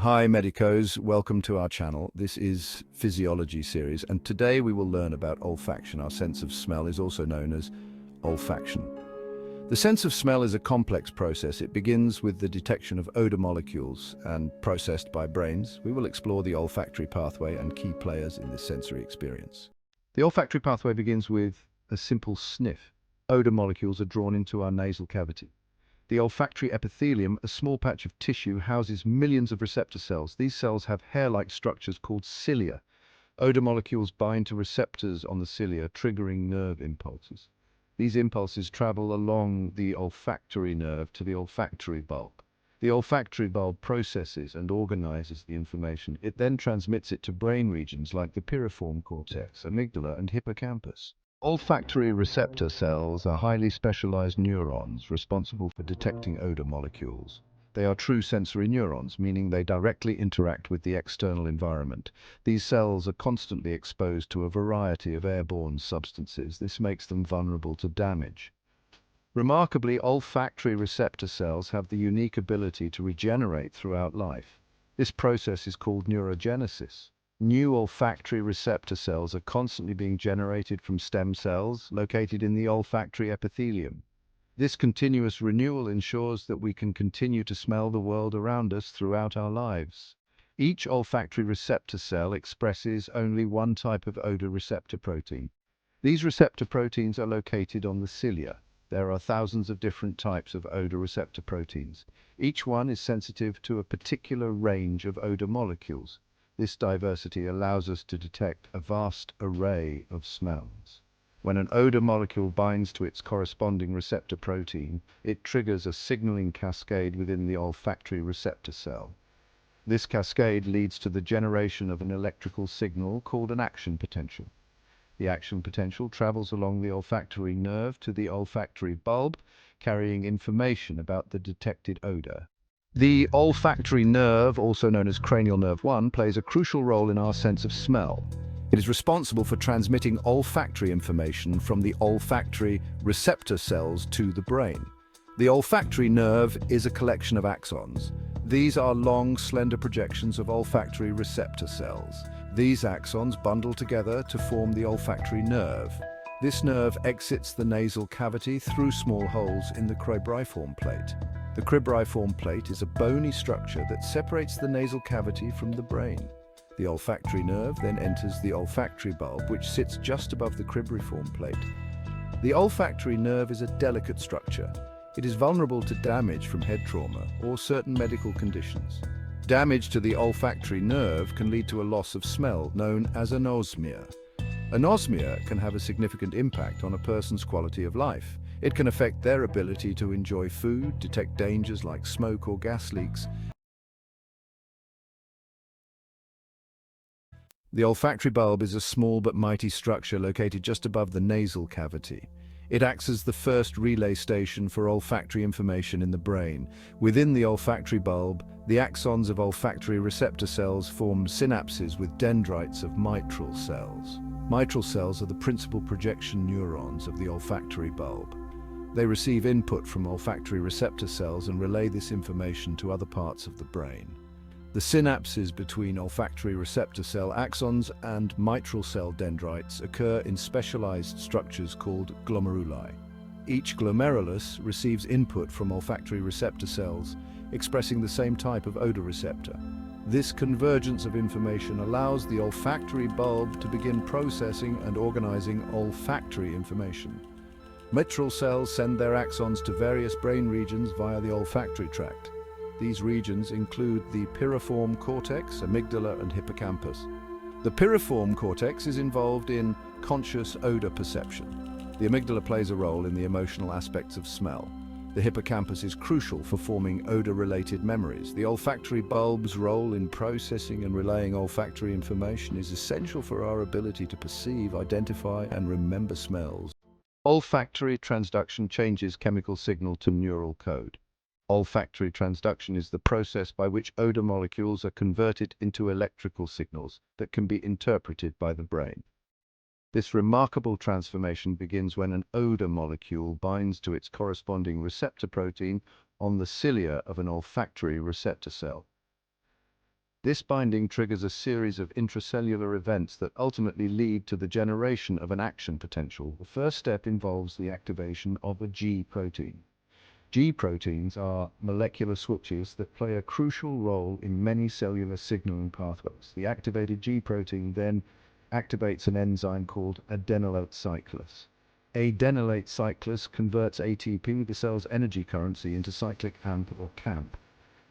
Hi Medicos, welcome to our channel. This is Physiology series, and today we will learn about olfaction. Our sense of smell is also known as olfaction. The sense of smell is a complex process. It begins with the detection of odor molecules and processed by brains. We will explore the olfactory pathway and key players in this sensory experience. The olfactory pathway begins with a simple sniff. Odor molecules are drawn into our nasal cavity. The olfactory epithelium, a small patch of tissue, houses millions of receptor cells. These cells have hair-like structures called cilia. Odor molecules bind to receptors on the cilia, triggering nerve impulses. These impulses travel along the olfactory nerve to the olfactory bulb. The olfactory bulb processes and organizes the information. It then transmits it to brain regions like the piriform cortex, amygdala, and hippocampus. Olfactory receptor cells are highly specialized neurons responsible for detecting odor molecules. They are true sensory neurons, meaning they directly interact with the external environment. These cells are constantly exposed to a variety of airborne substances. This makes them vulnerable to damage. Remarkably, olfactory receptor cells have the unique ability to regenerate throughout life. This process is called neurogenesis. New olfactory receptor cells are constantly being generated from stem cells located in the olfactory epithelium. This continuous renewal ensures that we can continue to smell the world around us throughout our lives. Each olfactory receptor cell expresses only one type of odor receptor protein. These receptor proteins are located on the cilia. There are thousands of different types of odor receptor proteins. Each one is sensitive to a particular range of odor molecules. This diversity allows us to detect a vast array of smells. When an odor molecule binds to its corresponding receptor protein, it triggers a signaling cascade within the olfactory receptor cell. This cascade leads to the generation of an electrical signal called an action potential. The action potential travels along the olfactory nerve to the olfactory bulb, carrying information about the detected odor. The olfactory nerve, also known as cranial nerve 1, plays a crucial role in our sense of smell. It is responsible for transmitting olfactory information from the olfactory receptor cells to the brain. The olfactory nerve is a collection of axons. These are long, slender projections of olfactory receptor cells. These axons bundle together to form the olfactory nerve. This nerve exits the nasal cavity through small holes in the cribriform plate. The cribriform plate is a bony structure that separates the nasal cavity from the brain. The olfactory nerve then enters the olfactory bulb, which sits just above the cribriform plate. The olfactory nerve is a delicate structure. It is vulnerable to damage from head trauma or certain medical conditions. Damage to the olfactory nerve can lead to a loss of smell, known as anosmia. Anosmia can have a significant impact on a person's quality of life. It can affect their ability to enjoy food, detect dangers like smoke or gas leaks. The olfactory bulb is a small but mighty structure located just above the nasal cavity. It acts as the first relay station for olfactory information in the brain. Within the olfactory bulb, the axons of olfactory receptor cells form synapses with dendrites of mitral cells. Mitral cells are the principal projection neurons of the olfactory bulb. They receive input from olfactory receptor cells and relay this information to other parts of the brain. The synapses between olfactory receptor cell axons and mitral cell dendrites occur in specialized structures called glomeruli. Each glomerulus receives input from olfactory receptor cells, expressing the same type of odor receptor. This convergence of information allows the olfactory bulb to begin processing and organizing olfactory information. Mitral cells send their axons to various brain regions via the olfactory tract. These regions include the piriform cortex, amygdala, and hippocampus. The piriform cortex is involved in conscious odor perception. The amygdala plays a role in the emotional aspects of smell. The hippocampus is crucial for forming odor-related memories. The olfactory bulb's role in processing and relaying olfactory information is essential for our ability to perceive, identify, and remember smells. Olfactory transduction changes chemical signal to neural code. Olfactory transduction is the process by which odor molecules are converted into electrical signals that can be interpreted by the brain. This remarkable transformation begins when an odor molecule binds to its corresponding receptor protein on the cilia of an olfactory receptor cell. This binding triggers a series of intracellular events that ultimately lead to the generation of an action potential. The first step involves the activation of a G protein. G proteins are molecular switches that play a crucial role in many cellular signaling pathways. The activated G protein then activates an enzyme called adenylate cyclase. Adenylate cyclase converts ATP, the cell's energy currency, into cyclic AMP or CAMP.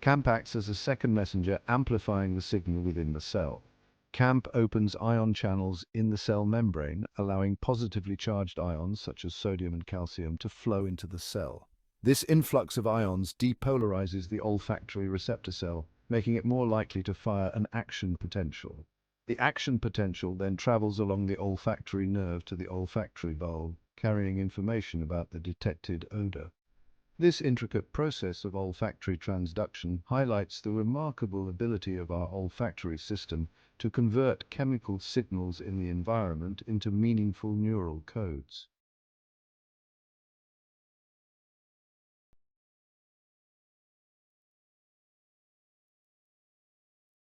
CAMP acts as a second messenger, amplifying the signal within the cell. CAMP opens ion channels in the cell membrane, allowing positively charged ions such as sodium and calcium to flow into the cell. This influx of ions depolarizes the olfactory receptor cell, making it more likely to fire an action potential. The action potential then travels along the olfactory nerve to the olfactory bulb, carrying information about the detected odor. This intricate process of olfactory transduction highlights the remarkable ability of our olfactory system to convert chemical signals in the environment into meaningful neural codes.